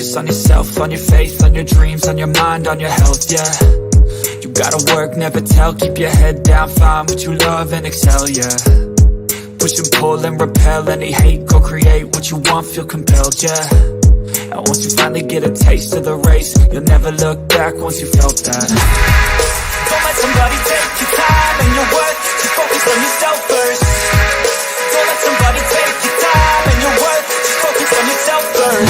focus on yourself, on your faith, on your dreams, on your mind, on your health, yeah. You gotta work, never tell, keep your head down, find what you love and excel, yeah. Push and pull and repel any hate, go create what you want, feel compelled, yeah. And once you finally get a taste of the race, you'll never look back once you felt that. Don't let somebody take your time and your worth, just focus on yourself first. Don't let somebody take your time and your worth, just focus on yourself first.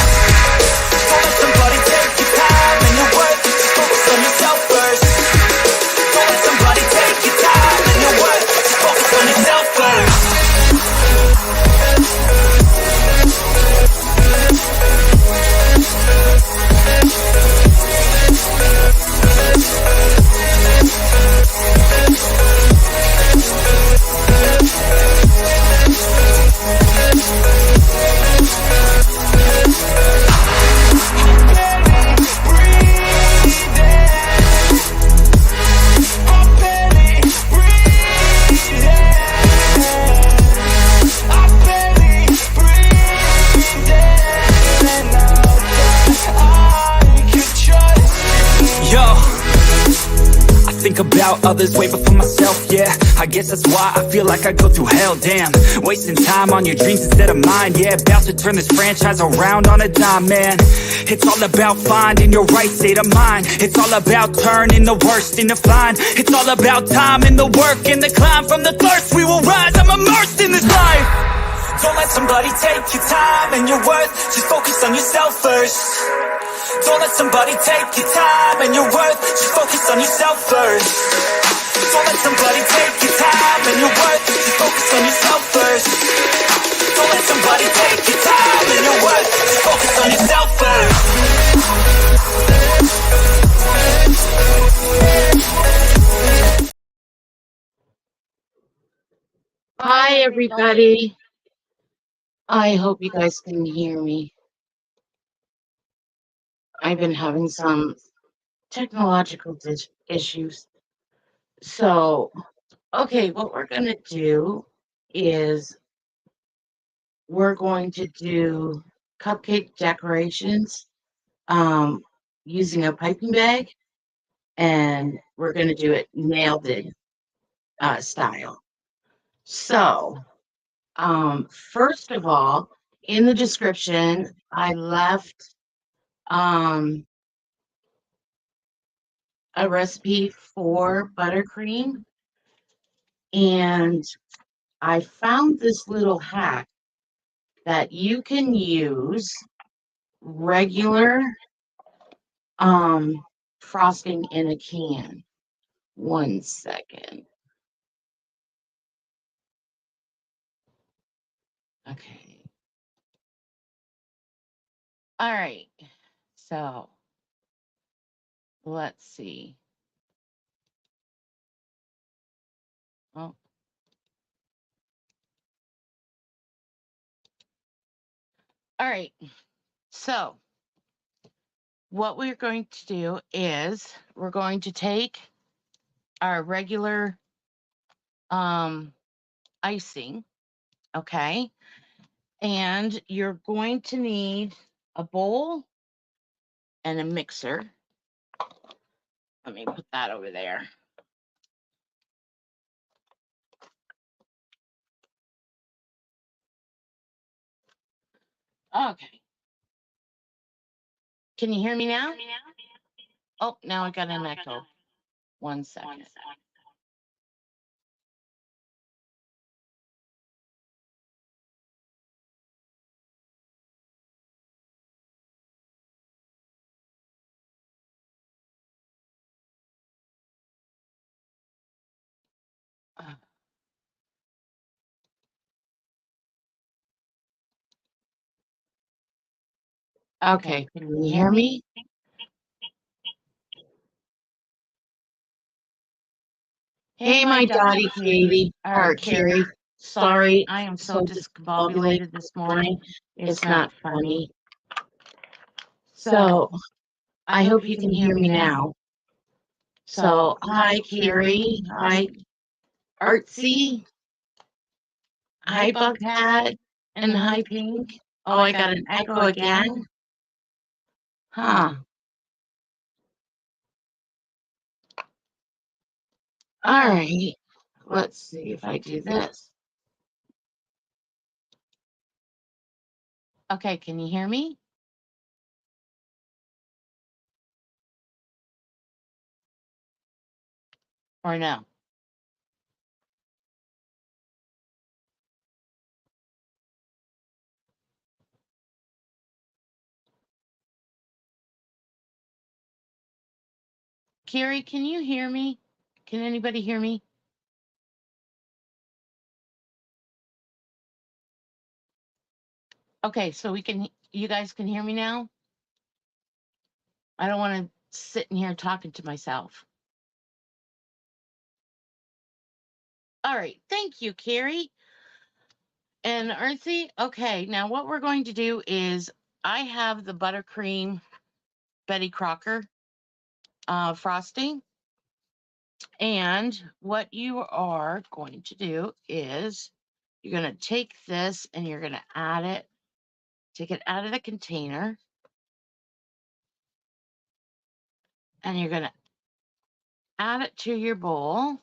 Don't let somebody take your time and your worth, just focus on yourself first. Don't let somebody take your time and your worth, just focus on yourself first. About others way before myself, yeah. I guess that's why I feel like I go through hell, damn. Wasting time on your dreams instead of mine, yeah. About to turn this franchise around on a dime, man. It's all about finding your right state of mind. It's all about turning the worst into fine. It's all about time and the work and the climb. From the thirst we will rise, I'm immersed in this life. Don't let somebody take your time and your worth, just focus on yourself first. Don't let somebody take your time and your worth, just focus on yourself first. Don't let somebody take your time and your worth, just focus on yourself first. Don't let somebody take your time and your worth, just focus on yourself first. Hi everybody. I hope you guys can hear me. I've been having some technological issues. So, okay, what we're going to do is we're going to do cupcake decorations using a piping bag, and we're going to do it nailed it style. So, first of all, in the description, I left a recipe for buttercream, and I found this little hack that you can use regular frosting in a can. 1 second. Okay. All right. So let's see. Oh. All right. So what we're going to do is we're going to take our regular icing, okay? And you're going to need a bowl and a mixer. Let me put that over there. Okay. Can you hear me now? Oh, now I got an echo. 1 second. Okay, can you hear me? Hey, my dotty Katie, or Carrie. Sorry, I am so discombobulated this morning. It's not funny. So, I hope you can hear me now. So, hi, Carrie. Hi, Artsy. Hi, Bughat. And hi, Pink. Oh, I got an echo again. Huh. All right. Let's see if I do this. Okay, can you hear me? Or no? Carrie, can you hear me? Can anybody hear me? Okay, so you guys can hear me now? I don't want to sit in here talking to myself. All right, thank you, Carrie. And Earthy, okay, now what we're going to do is I have the buttercream Betty Crocker frosting. And what you are going to do is you're going to take this and you're going to add it, take it out of the container, and you're going to add it to your bowl.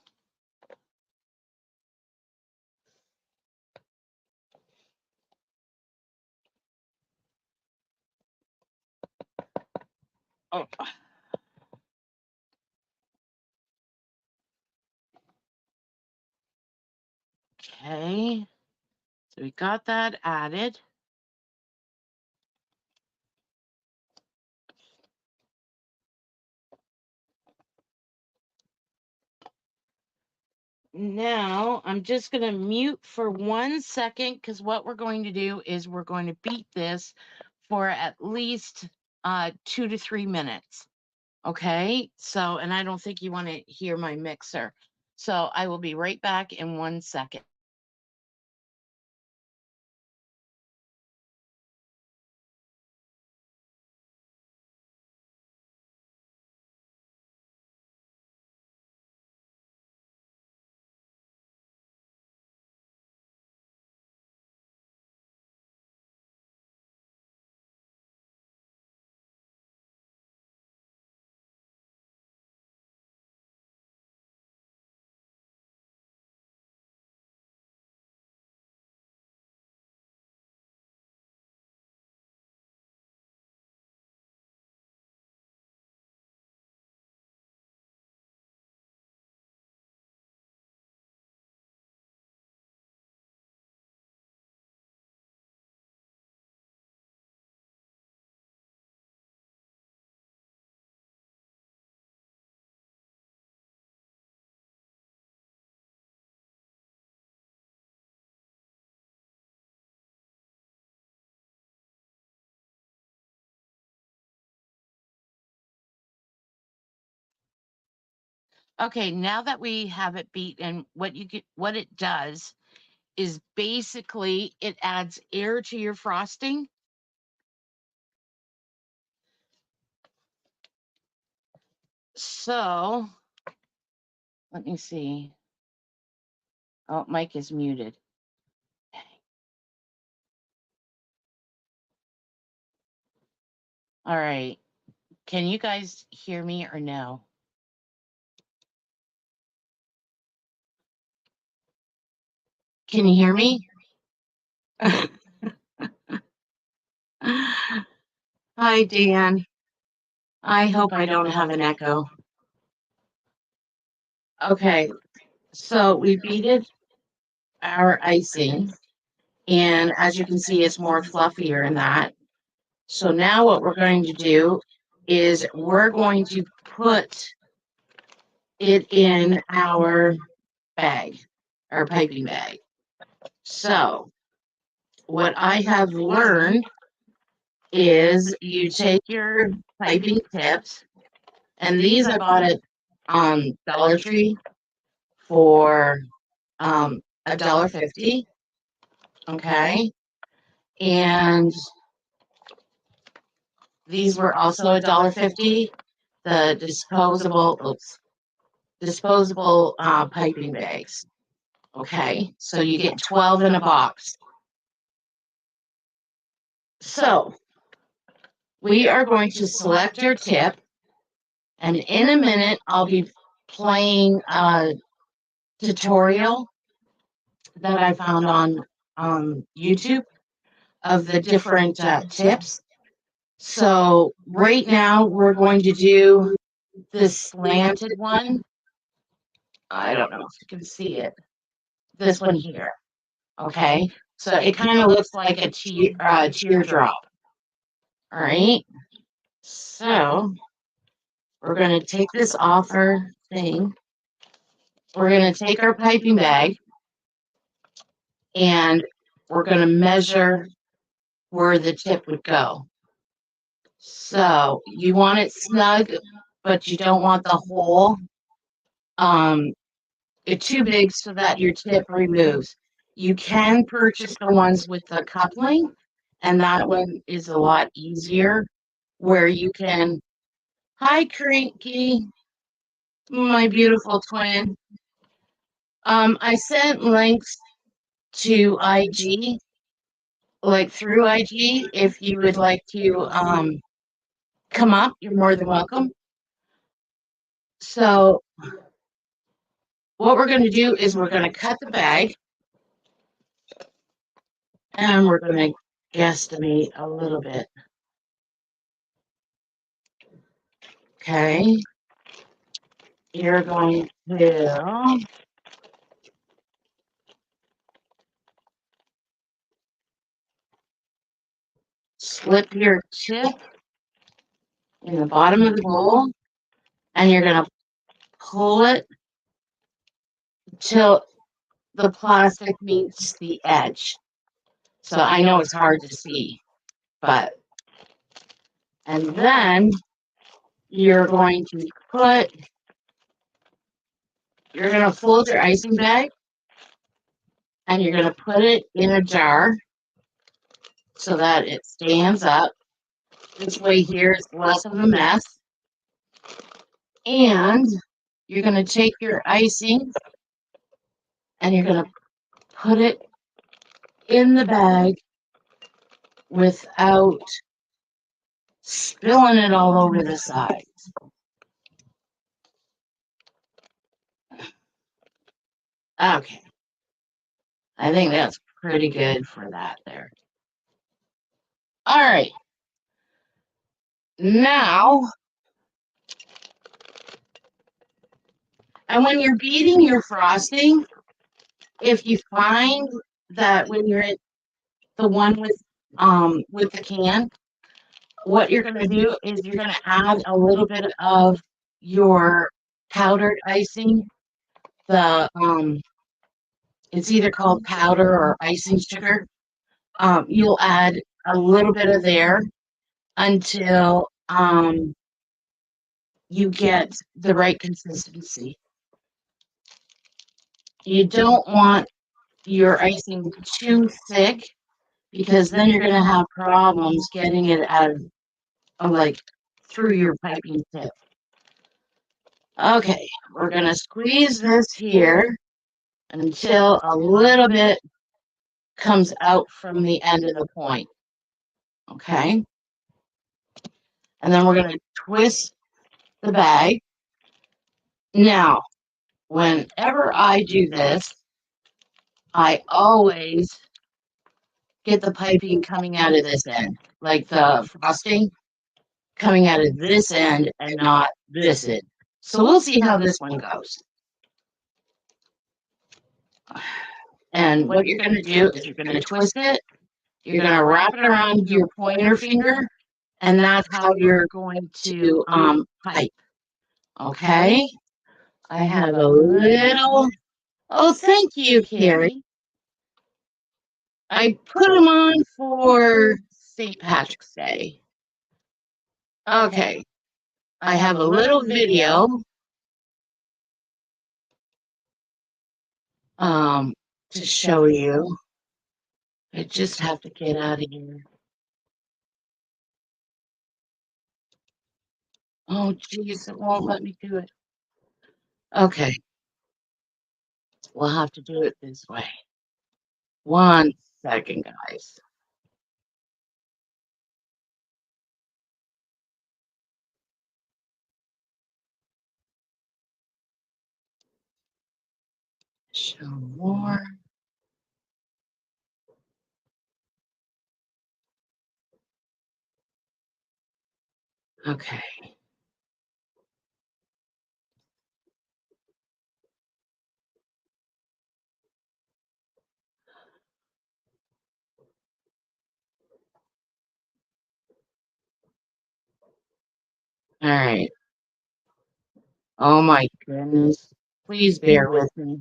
Oh. Okay, so we got that added. Now I'm just going to mute for 1 second because what we're going to do is we're going to beat this for at least 2 to 3 minutes. Okay, so, and I don't think you want to hear my mixer. So I will be right back in 1 second. Okay, now that we have it beat, and what it does is basically it adds air to your frosting. So let me see. Oh, Mike is muted. All right. Can you guys hear me or no? Can you hear me? Hi, Dan. I hope I don't have an echo. Okay, so we beat our icing, and as you can see, it's more fluffier in that. So now what we're going to do is we're going to put it in our bag, our piping bag. So what I have learned is you take your piping tips, and these I bought at Dollar Tree for $1.50. Okay. And these were also $1.50. The disposable piping bags. Okay, so you get 12 in a box. So we are going to select our tip, and in a minute, I'll be playing a tutorial that I found on YouTube of the different tips. So right now, we're going to do this slanted one. I don't know if you can see it. This one here. Okay. So it kind of looks like a teardrop. All right. So we're going to take this off our thing. We're going to take our piping bag and we're going to measure where the tip would go. So you want it snug, but you don't want the hole it's too big so that your tip removes. You can purchase the ones with the coupling, and that one is a lot easier where you can, hi, Cranky, my beautiful twin. I sent links to IG, like through IG. If you would like to come up, you're more than welcome. So what we're going to do is we're going to cut the bag and we're going to guesstimate a little bit. Okay. You're going to slip your tip in the bottom of the bowl and you're going to pull it till the plastic meets the edge. So I know it's hard to see, but, and then you're going to you're going to fold your icing bag and you're going to put it in a jar so that it stands up. This way here is less of a mess. And you're going to take your icing and you're going to put it in the bag without spilling it all over the sides. Okay. I think that's pretty good for that there. All right. Now, and when you're beating your frosting, if you find that when you're at the one with the can, what you're going to do is you're going to add a little bit of your powdered icing. The it's either called powder or icing sugar. You'll add a little bit of there until you get the right consistency. You don't want your icing too thick because then you're going to have problems getting it out of like through your piping tip. Okay, we're going to squeeze this here until a little bit comes out from the end of the point. Okay. And then we're going to twist the bag. Now, whenever I do this, I always get the piping coming out of this end, like the frosting coming out of this end and not this end. So we'll see how this one goes. And what you're going to do is you're going to twist it, you're going to wrap it around your pointer finger, and that's how you're going to pipe. Okay? I have a little, oh, thank you, Carrie. I put them on for St. Patrick's Day. Okay. I have a little video to show you. I just have to get out of here. Oh, geez, it won't let me do it. Okay. We'll have to do it this way. 1 second, guys. Show more. Okay. All right. Oh my goodness. Please bear with me.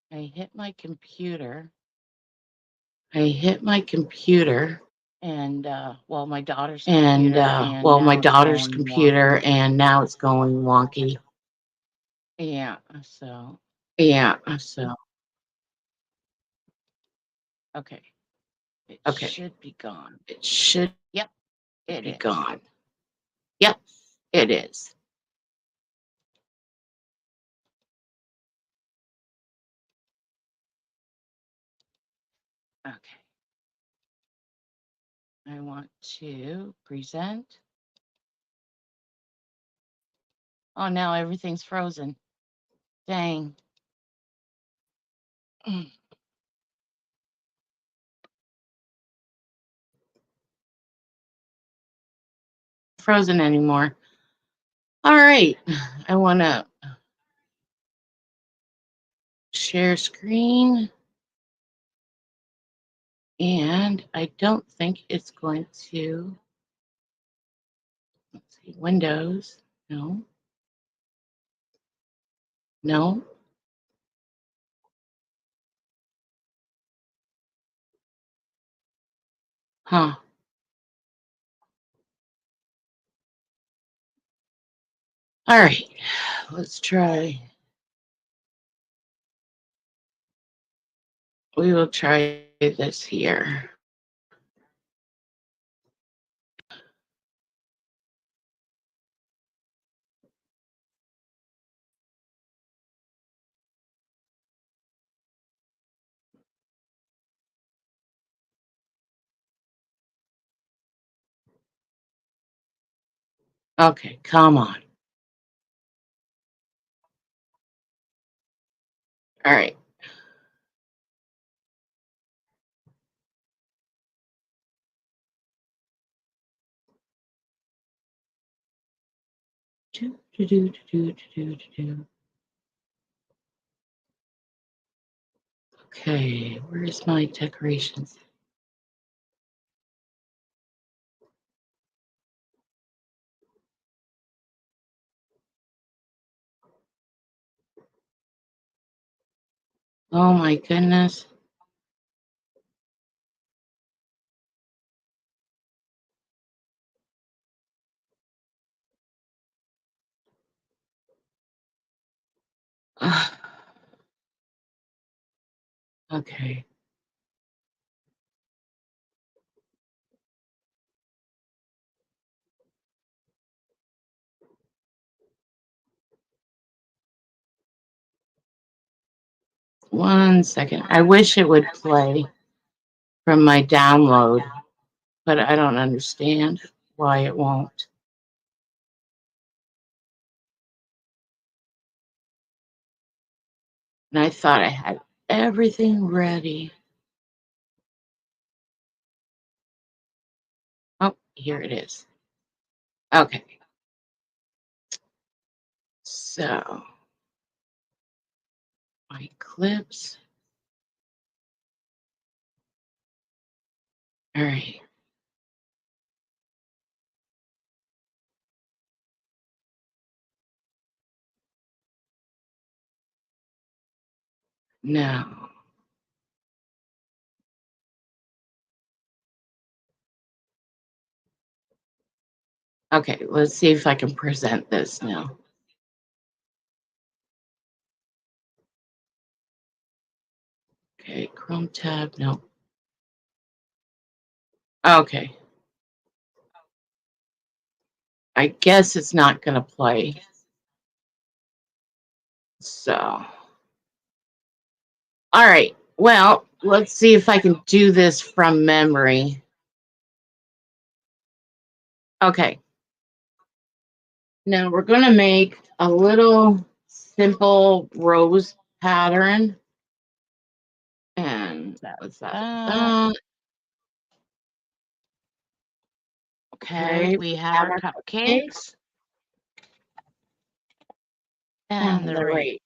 I hit my computer. And my daughter's computer and now it's going wonky. Yeah, so okay. It should be gone. Yep, it is gone. Yep, it is. Okay. I want to present. Oh, now everything's frozen. Dang. Frozen anymore. All right. I want to share screen. And I don't think it's going to. Let's see. Windows. No. No. Huh. All right. Let's try. We will try this here. Okay, come on. All right. Okay, where's my decorations? Oh my goodness. Okay. One second. I wish it would play from my download, but I don't understand why it won't. And I thought I had everything ready. Oh, here it is. Okay. So, my clips. All right. Now, okay, let's see if I can present this now. Okay, Chrome tab, no. Okay. I guess it's not going to play. So, all right. Well, let's see if I can do this from memory. Okay. Now we're going to make a little simple rose pattern. And that was that. Okay, we have our cupcakes. And they're right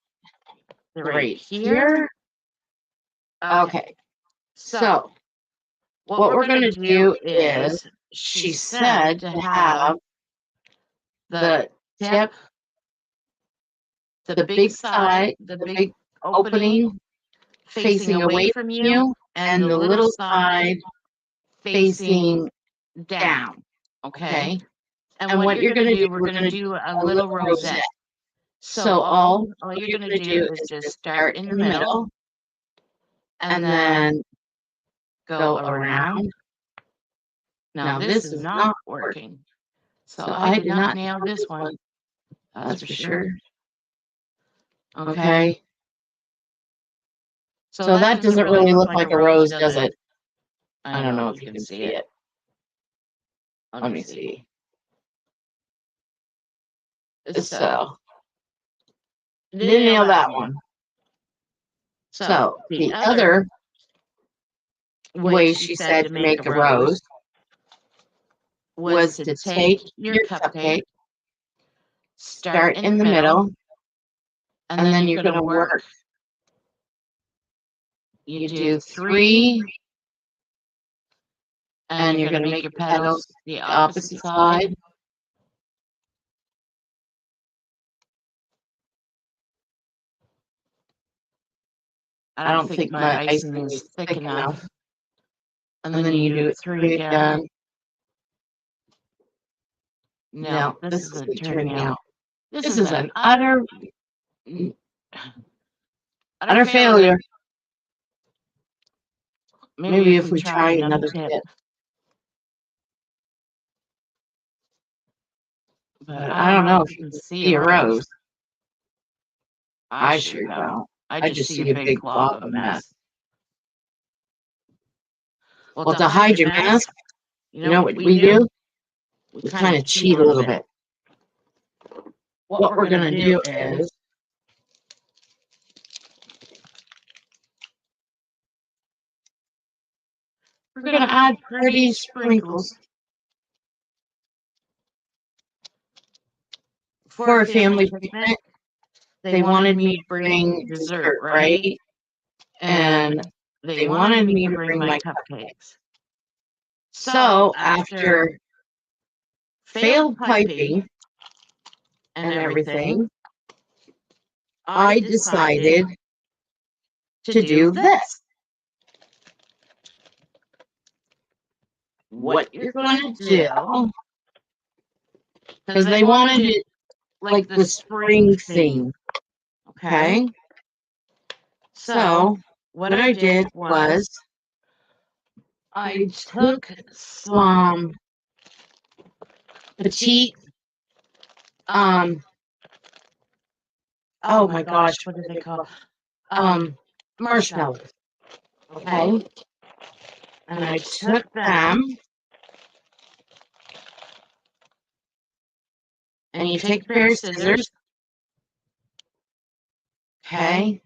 here. Okay. So what we're going to do is, she said to have the tip, the big side, the big opening facing away from you, and the little side facing down. Okay. And what you're going to do, we're going to do a little rosette. So all you're going to do is just start in the middle and then go around. Now this is not working. So I did not nail this one. That's for sure. Okay. So that doesn't really look like a rose, does it? I don't know if you can see it. Let me see. So, didn't nail that one. So, the other way she said to make a rose was to take your cupcake, start in the middle, and then you're going to work. You do 3, and you're going to make your petals the opposite side. I don't think my icing is thick enough. And then you do it 3 again. No, this isn't turning out. This is an utter failure. Maybe if we try another tip. But I don't know if you can see a rose. I sure don't. I just see a big glob of mess. Well, to hide your mess, you know what we do? We kind of cheat a little bit. What we're going to do is we're going to add pretty sprinkles for a family picnic. They wanted me to bring dessert, right? And they wanted me to bring my cupcakes. So after failed piping and everything, I decided to do this. What you're going to do, because they wanted it like the spring theme. Okay? So what I did was I took some petite, oh my gosh, what do they call? Marshmallows. Okay? And I took them, and you take a pair of scissors. Okay?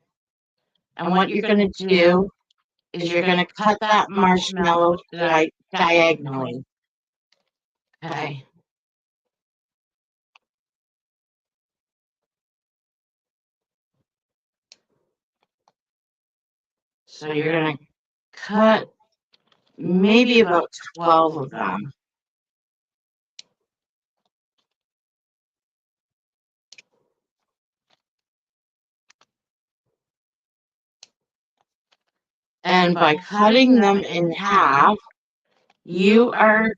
And what you're going to do is you're going to cut that marshmallow diagonally. Okay. So you're going to cut maybe about 12 of them. And by cutting them in half, you are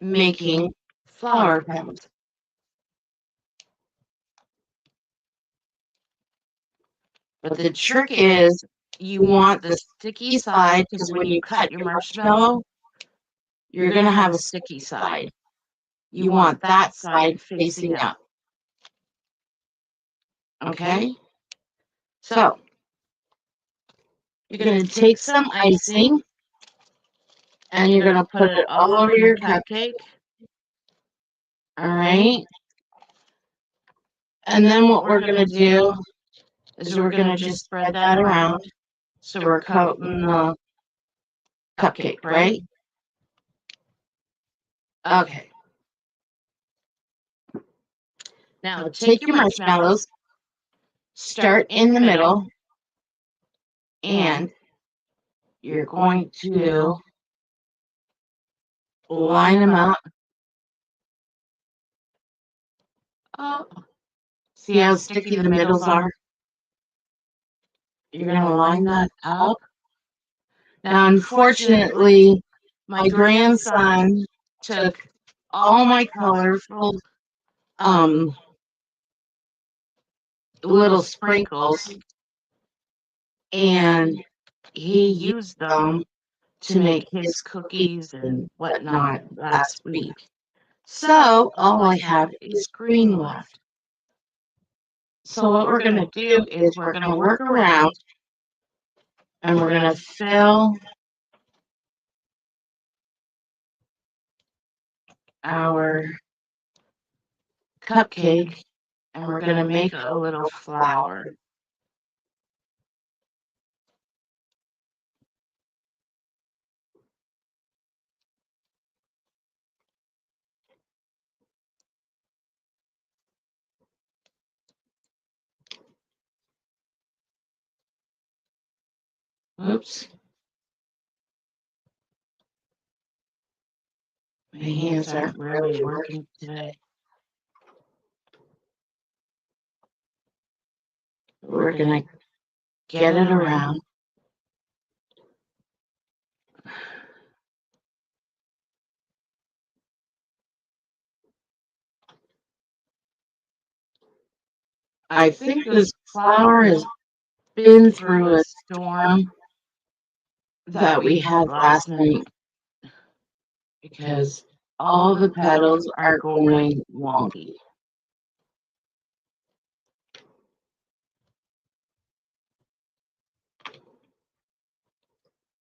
making flower petals. But the trick is you want the sticky side, because when you cut your marshmallow, you're going to have a sticky side. You want that side facing up. Okay? So, you're going to take some icing, and you're going to put it all over your cupcake. All right. And then what we're going to do is we're going to just spread that around. So we're coating the cupcake, right? Okay. Now take your marshmallows, start in the middle, and you're going to line them up. Oh, see how sticky the middles are? You're going to line that up. Now, unfortunately, my grandson took all my colorful little sprinkles and he used them to make his cookies and whatnot last week. So all I have is green left. So what we're going to do is we're going to work around and we're going to fill our cupcake and we're going to make a little flower. Oops. My hands aren't really working today. We're going to get it around. I think this flower has been through a storm that we had last night because all the petals are going wonky.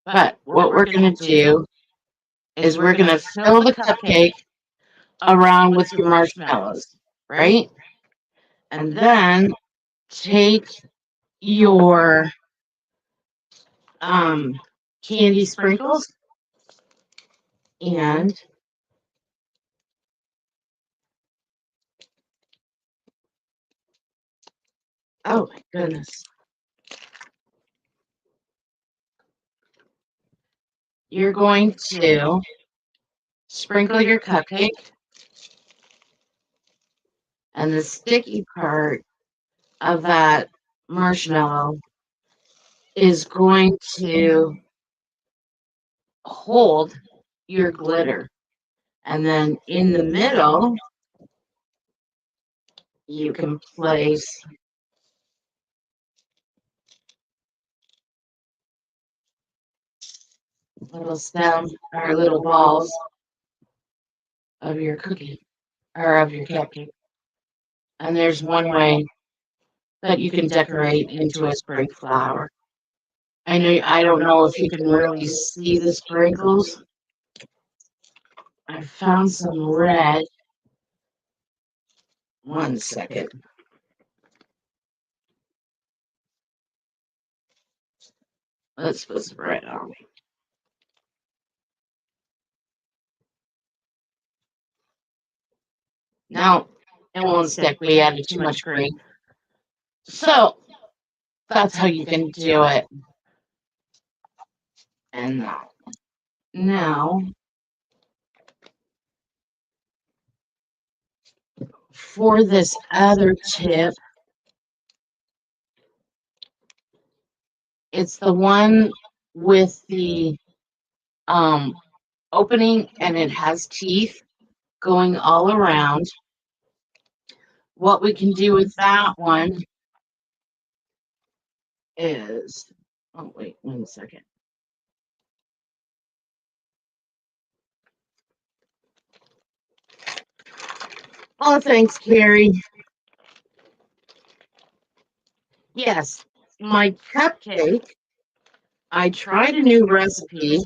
But what we're going to do is we're going to fill the cupcake around with your marshmallows, right? And then take your candy sprinkles and oh my goodness. You're going to sprinkle your cupcake and the sticky part of that marshmallow is going to hold your glitter. And then in the middle, you can place little stems or little balls of your cookie or of your cupcake. And there's one way that you can decorate into a spring flower. I don't know if you can really see the sprinkles. I found some red. One second. Let's put some red on. No, it won't stick. We added too much green. So that's how you can do it. And now for this other tip, it's the one with the opening and it has teeth going all around. What we can do with that one is, oh wait, 1 second. Oh, thanks, Carrie. Yes, my cupcake, I tried a new recipe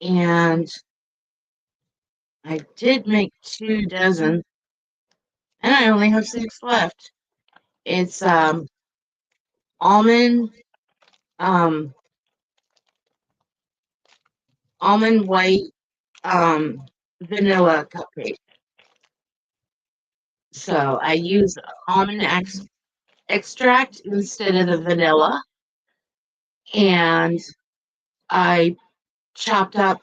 and I did make 2 dozen, and I only have 6 left. It's almond um almond white vanilla cupcake. So I use almond extract instead of the vanilla, and I chopped up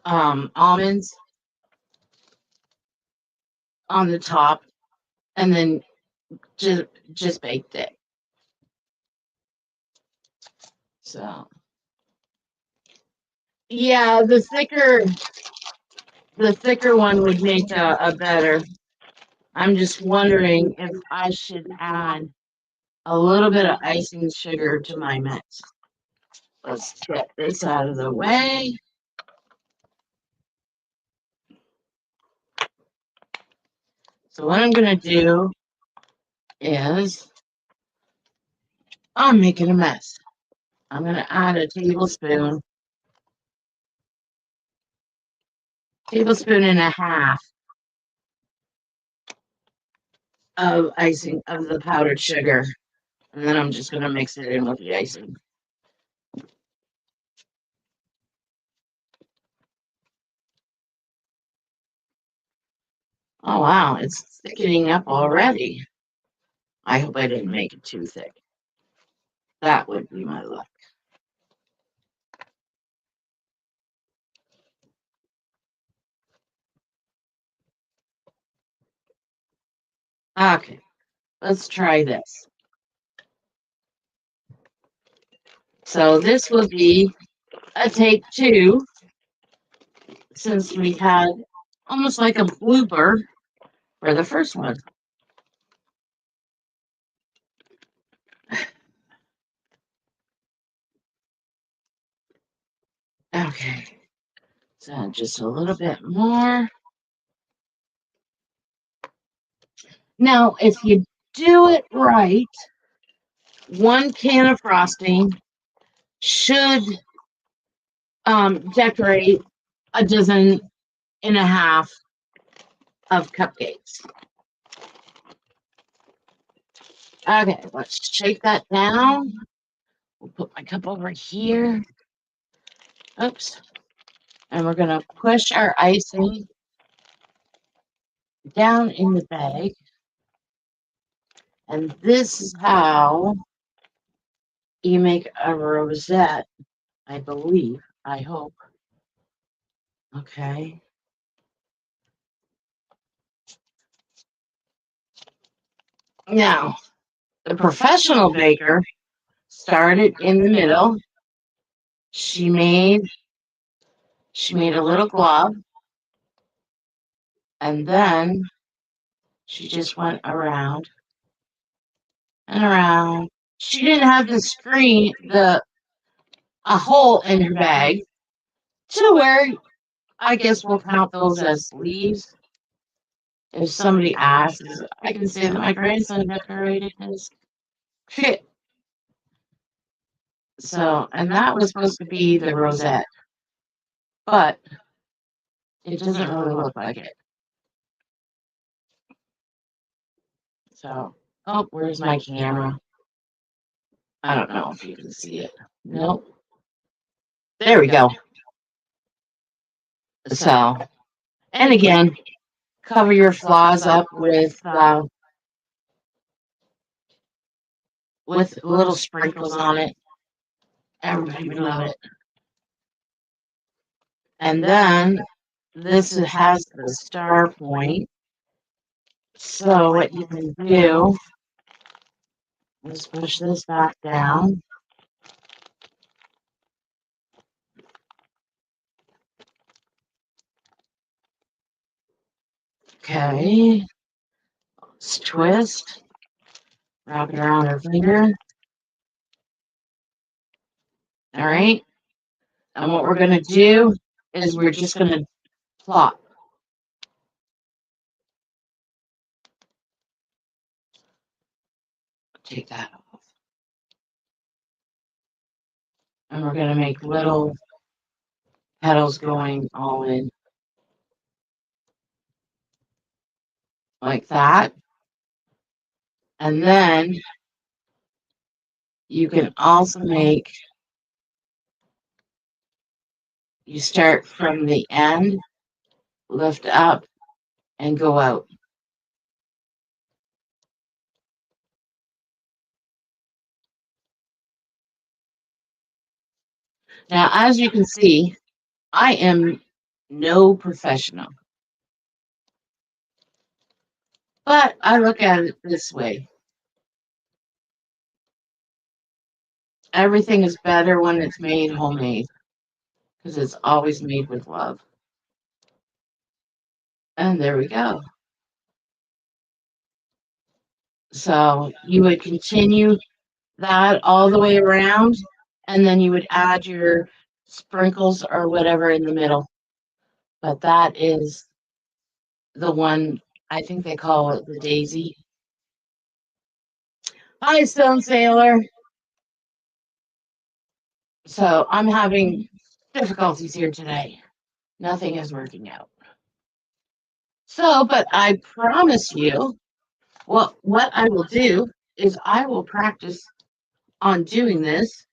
almonds on the top, and then just baked it. So yeah, the thicker one would make a better. I'm just wondering if I should add a little bit of icing sugar to my mix. Let's get this out of the way. So what I'm going to do is I'm making a mess. I'm going to add a tablespoon and a half of icing of the powdered sugar. And then I'm just going to mix it in with the icing. Oh, wow, it's thickening up already. I hope I didn't make it too thick. That would be my luck. Okay, let's try this. So this will be a take 2, since we had almost like a blooper for the first one. Okay, so just a little bit more. Now, if you do it right, 1 can of frosting should decorate a dozen and a half of cupcakes. Okay, let's shake that down. We'll put my cup over here. Oops. And we're going to push our icing down in the bag. And this is how you make a rosette, I believe. I hope. Okay. Now, the professional baker started in the middle. She made a little glob, and then she just went around and around. She didn't have a hole in her bag to where I guess we'll count those as sleeves. If somebody asks, I can say that my grandson decorated his kit. So, and that was supposed to be the rosette, but it doesn't really look like it. So, oh, where's my camera? I don't know if you can see it. Nope. There we go. So, and again, cover your flaws up with little sprinkles on it. Everybody would love it. And then this has the star point. So what you can do is push this back down. Okay. Let's twist. Wrap it around our finger. All right. And what we're going to do is we're just going to plop. Take that off. And we're going to make little petals going all in. like that. And then you can also you start from the end, lift up, and go out. Now, as you can see, I am no professional, but I look at it this way. Everything is better when it's made homemade because it's always made with love. And there we go. So you would continue that all the way around, and then you would add your sprinkles or whatever in the middle. But that is the one, I think they call it the daisy. Hi, Stone Sailor. So I'm having difficulties here today. Nothing is working out. So, but I promise you, what I will do is I will practice on doing this,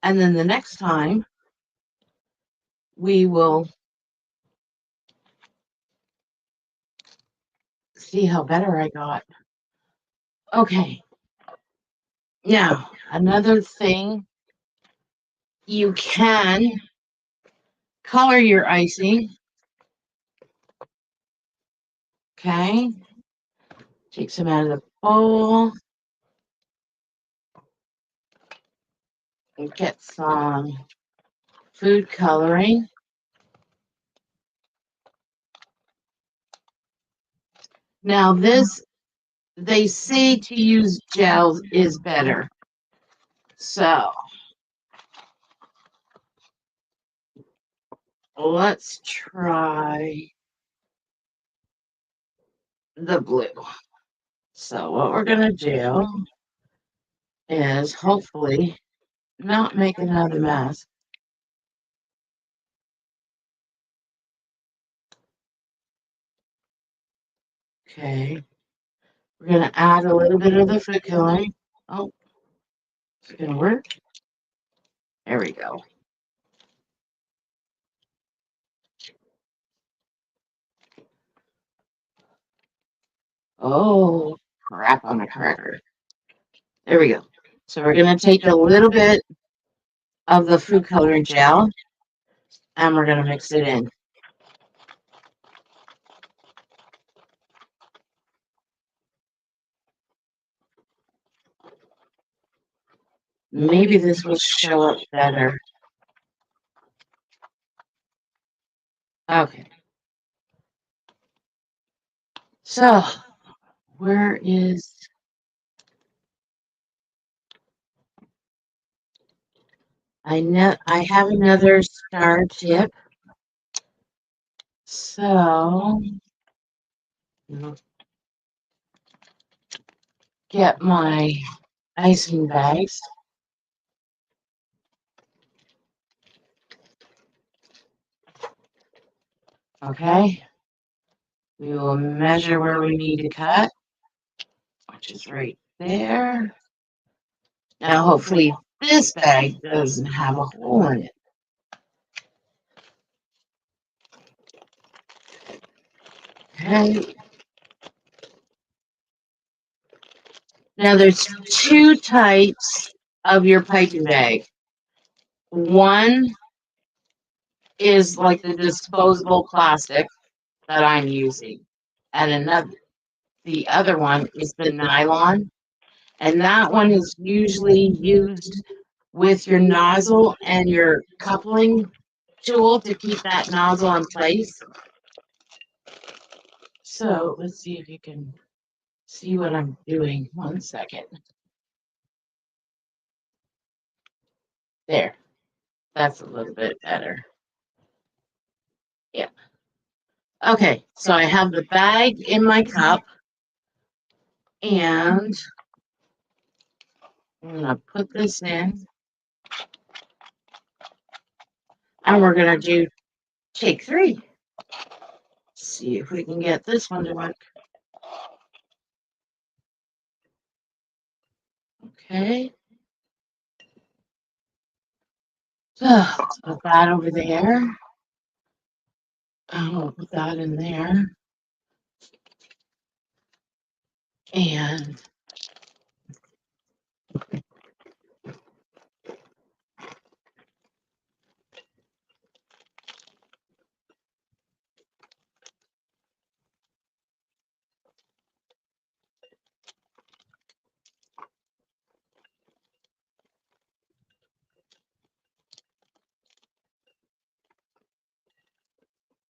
and then the next time we will see how better I got. Okay. Now, another thing, you can color your icing. Okay. Take some out of the bowl. And get some food coloring. Now, this, they say to use gels is better. So, let's try the blue. So what we're going to do is hopefully not make another mess. Okay. We're going to add a little bit of the food coloring. Oh, it's going to work. There we go. Oh, crap on a cracker. There we go. So we're going to take a little bit of the food coloring gel and we're going to mix it in. Maybe this will show up better. Okay. So, where is... I have another star tip. So, get my icing bags. Okay. We will measure where we need to cut, which is right there. Now, hopefully, this bag doesn't have a hole in it. Okay. Now, there's two types of your piping bag. One is like the disposable plastic that I'm using, and the other one is the nylon, and that one is usually used with your nozzle and your coupling tool to keep that nozzle in place. So let's see if you can see what I'm doing. 1 second. There. That's a little bit better. Yeah. Okay, so I have the bag in my cup, and I'm going to put this in, and we're going to do take 3. See if we can get this one to work. Okay. So put that over there. I'll put that in there. And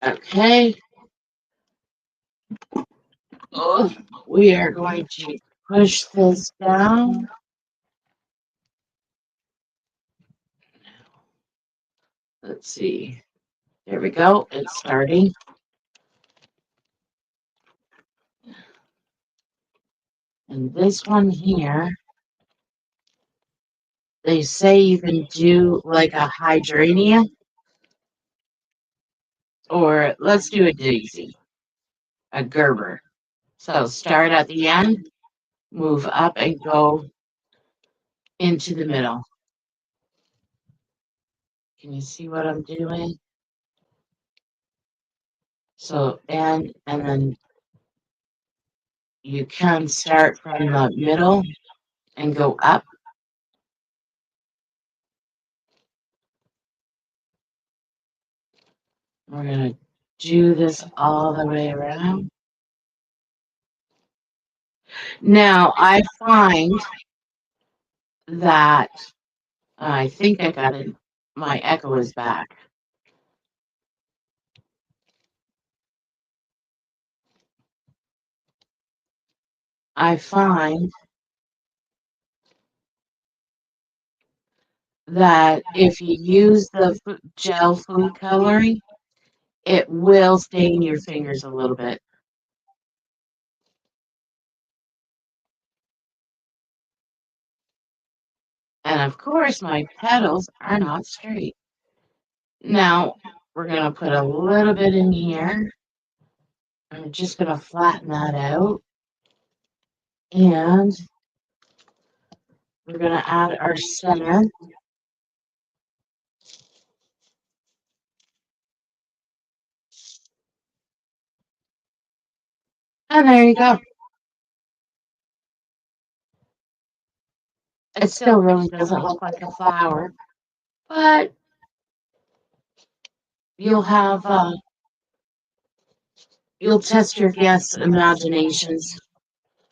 okay. Oh, we are going to push this down. Let's see. There we go. It's starting. And this one here, they say you can do like a hydrangea, or let's do a daisy, a Gerber. So start at the end, move up and go into the middle. Can you see what I'm doing? So and then you can start from the middle and go up. We're going to do this all the way around. Now, I find that I think I got it. My echo is back. I find that if you use the gel food coloring, it will stain your fingers a little bit. And of course, my petals are not straight. Now, we're going to put a little bit in here. I'm just going to flatten that out. And we're going to add our center. And there you go. It still really doesn't look like a flower, but you'll have you'll test your guests' imaginations,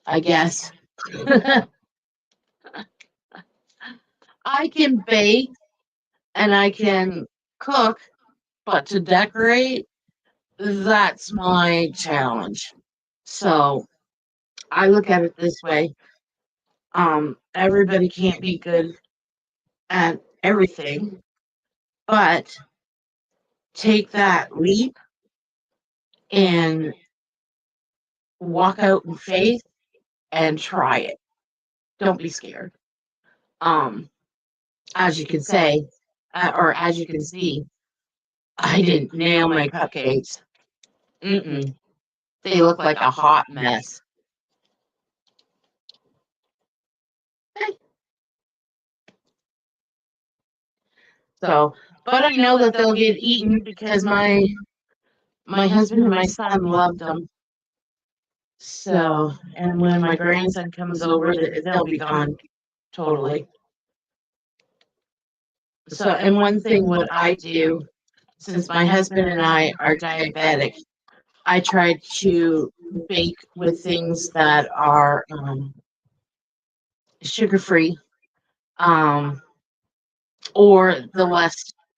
I guess. I can bake and I can cook, but to decorate, that's my challenge. So I look at it this way. Everybody can't be good at everything, but take that leap and walk out in faith and try it. Don't be scared. As you can say, or as you can see, I didn't nail my cupcakes. Mm-mm. They look like a hot mess. So, but I know that they'll get eaten because my husband and my son loved them. So, and when my grandson comes over, they'll be gone totally. So, and one thing what I do, since my husband and I are diabetic, I try to bake with things that are sugar-free, or the less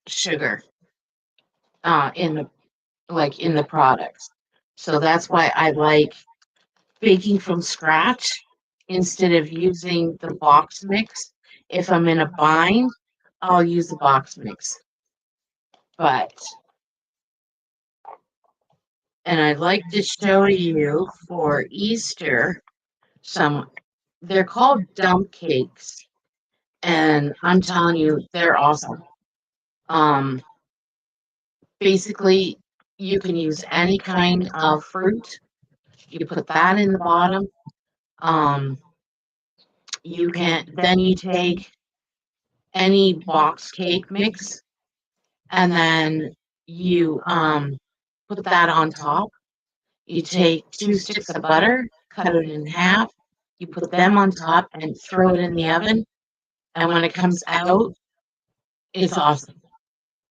sugar in the products. So that's why I like baking from scratch instead of using the box mix. If I'm in a bind, I'll use the box mix. And I'd like to show you for Easter they're called dump cakes. And I'm telling you, they're awesome. Basically, you can use any kind of fruit. You put that in the bottom. you take any box cake mix, and then you put that on top. You take 2 sticks of butter, cut it in half, you put them on top and throw it in the oven. And when it comes out, it's awesome.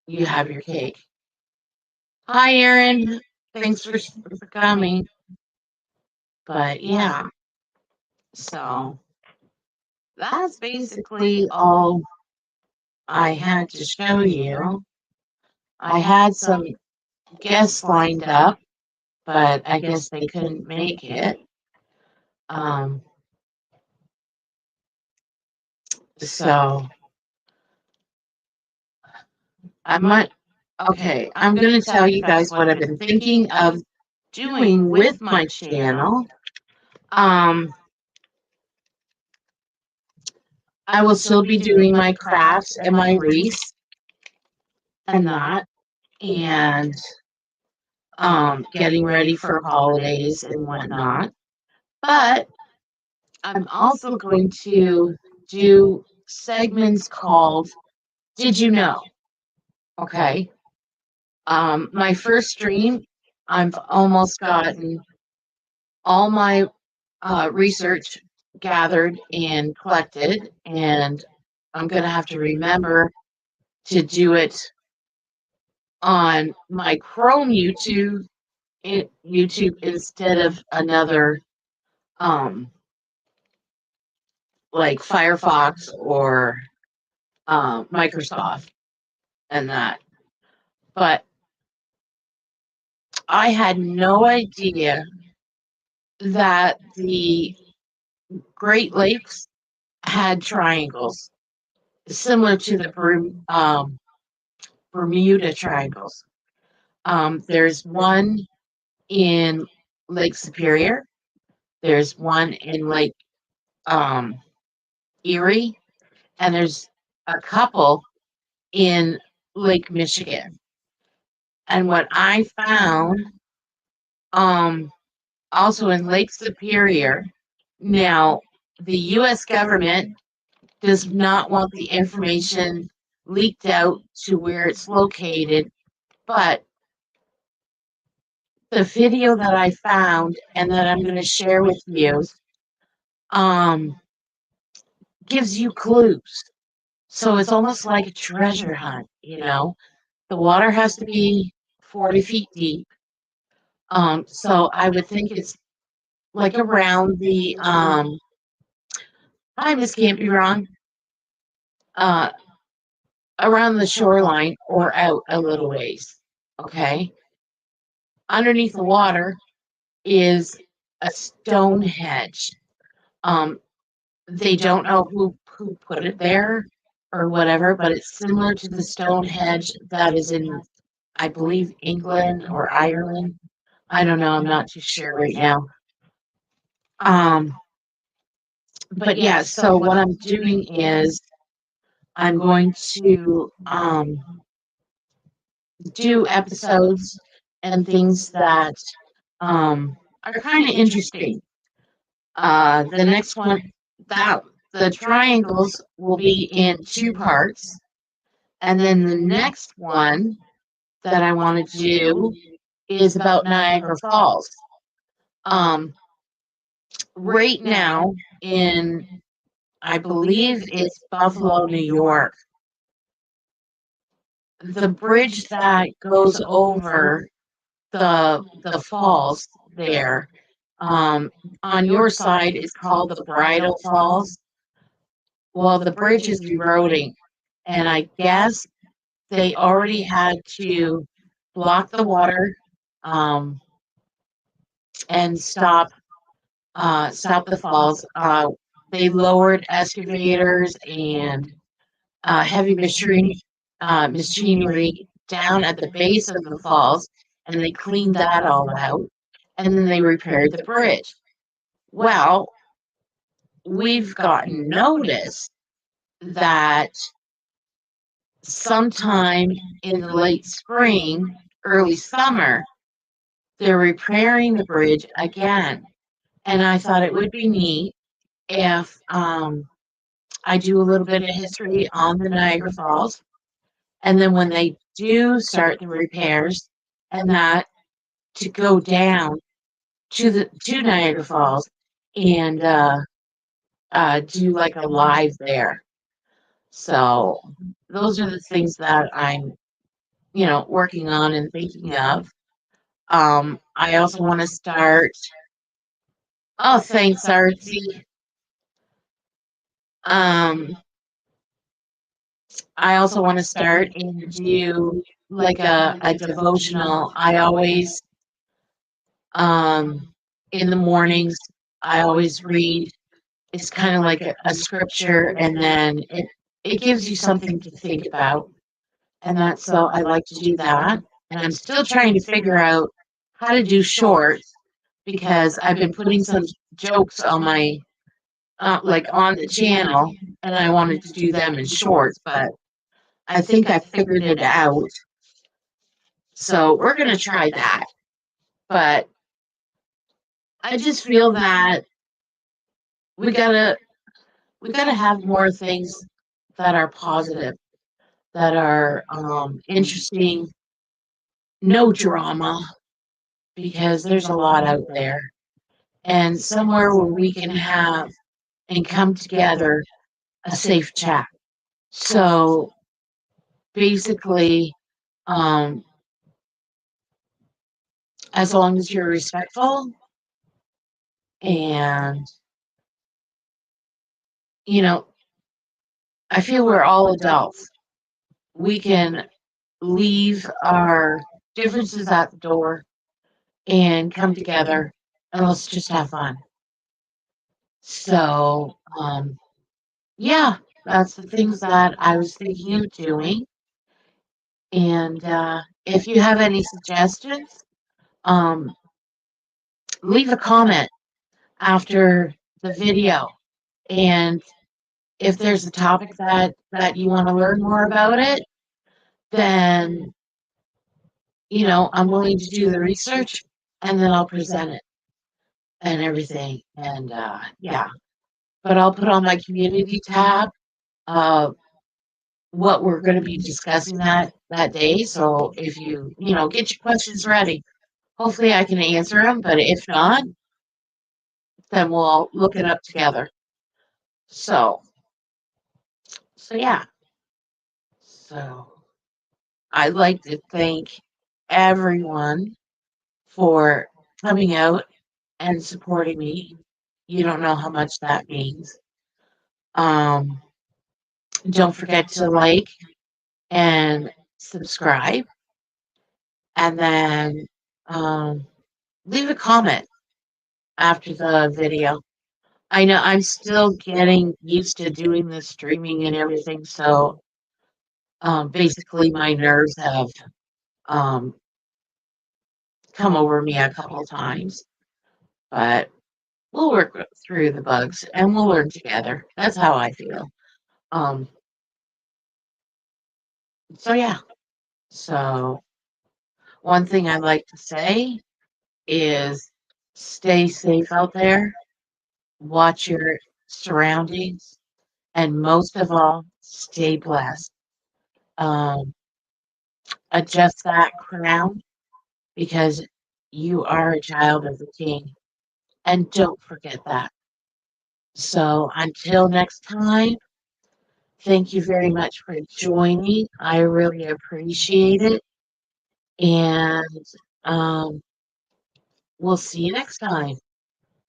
You have your cake. Hi, Erin. Thanks for coming. But yeah, so that's basically all I had to show you. I had some guests lined up, but I guess they couldn't make it. So I might. Okay, I'm going to tell you guys what I've been thinking of doing with my channel. I will still be doing my crafts and my wreaths and that, and getting ready for holidays and whatnot. But I'm also going to do segments called Did You Know? Okay. My first stream, I've almost gotten all my research gathered and collected, and I'm going to have to remember to do it on my Chrome YouTube instead of another like Firefox or Microsoft and that. But I had no idea that the Great Lakes had triangles similar to the Bermuda triangles. There's one in Lake Superior. There's one in Lake Erie, and there's a couple in Lake Michigan. And what I found, also in Lake Superior, now the U.S. government does not want the information leaked out to where it's located, but the video that I found and that I'm going to share with you gives you clues. So it's almost like a treasure hunt, you know. The water has to be 40 feet deep. So I would think it's like around the hi, Miss Can't Be Wrong. Around the shoreline or out a little ways. Okay. Underneath the water is a stone hedge. They don't know who put it there or whatever, but it's similar to the stone hedge that is in, I believe, England or Ireland. I don't know. I'm not too sure right now. But yeah, so what I'm doing is I'm going to do episodes and things that are kind of interesting. The next one, that the triangles will be in 2 parts, and then the next one that I want to do is about Niagara Falls. Right now in, I believe it's Buffalo, New York, the bridge that goes over the falls there, on your side is called the Bridal Falls. Well, the bridge is eroding, and I guess they already had to block the water and stop the falls. They lowered excavators and heavy machinery down at the base of the falls, and they cleaned that all out, and then they repaired the bridge. Well, we've gotten notice that sometime in the late spring, early summer, they're repairing the bridge again. And I thought it would be neat if I do a little bit of history on the Niagara Falls. And then when they do start the repairs and that, to go down to Niagara Falls and do like a live there. So those are the things that I'm, working on and thinking of. I also want to start. Oh, thanks, Artsy. I also want to start and do like a devotional. I always, in the mornings, I always read. It's kind of like a scripture, and then it gives you something to think about. And that's so I like to do that. And I'm still trying to figure out how to do shorts because I've been putting some jokes on my like on the channel, and I wanted to do them in shorts, but I think I figured it out. So we're gonna try that. But I just feel that we gotta have more things that are positive, that are interesting, no drama, because there's a lot out there, and somewhere where we can have and come together a safe chat. So basically, as long as you're respectful and, I feel we're all adults. We can leave our differences at the door and come together and let's just have fun. So, yeah, that's the things that I was thinking of doing. And if you have any suggestions, leave a comment after the video. And if there's a topic that you want to learn more about it, then, I'm willing to do the research and then I'll present it and everything. And yeah, but I'll put on my community tab what we're going to be discussing that day. So if you get your questions ready, hopefully I can answer them. But if not, then we'll look it up together. So yeah. So I'd like to thank everyone for coming out and supporting me. You don't know how much that means. Don't forget to like and subscribe, and then leave a comment after the video. I know I'm still getting used to doing the streaming and everything, so basically my nerves have come over me a couple of times, but we'll work through the bugs and we'll learn together. That's how I feel. So yeah. So one thing I'd like to say is stay safe out there, watch your surroundings, and most of all, stay blessed. Adjust that crown because you are a child of the King, and don't forget that. So until next time, thank you very much for joining. I really appreciate it. And we'll see you next time.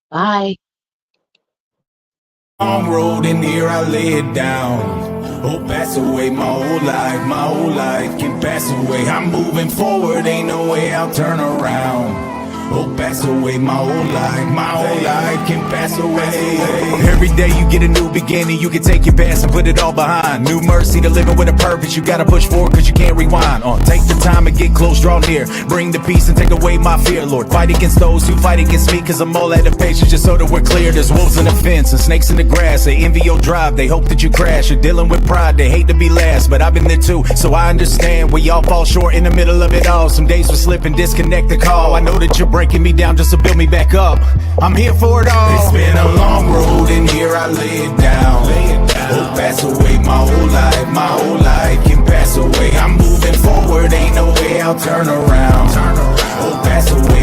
Bye. Long road in here, I lay it down. Oh, pass away my whole life can pass away. I'm moving forward, ain't no way I'll turn around. Oh, pass away my whole life can pass away. Every day you get a new beginning, you can take your past and put it all behind. New mercy to living with a purpose, you gotta push forward cause you can't rewind. Take the time and get close, draw near. Bring the peace and take away my fear, Lord. Fight against those who fight against me cause I'm all out of patience, just so that we're clear. There's wolves in the fence and snakes in the grass. They envy your drive, they hope that you crash. You're dealing with pride, they hate to be last, but I've been there too, so I understand. We all fall short in the middle of it all. Some days we slip and disconnect the call. I know that you're breaking me down just to build me back up. I'm here for it all. It's been a long road and here I lay it down. Oh, pass away my whole life can pass away. I'm moving forward, ain't no way I'll turn around. Oh, pass away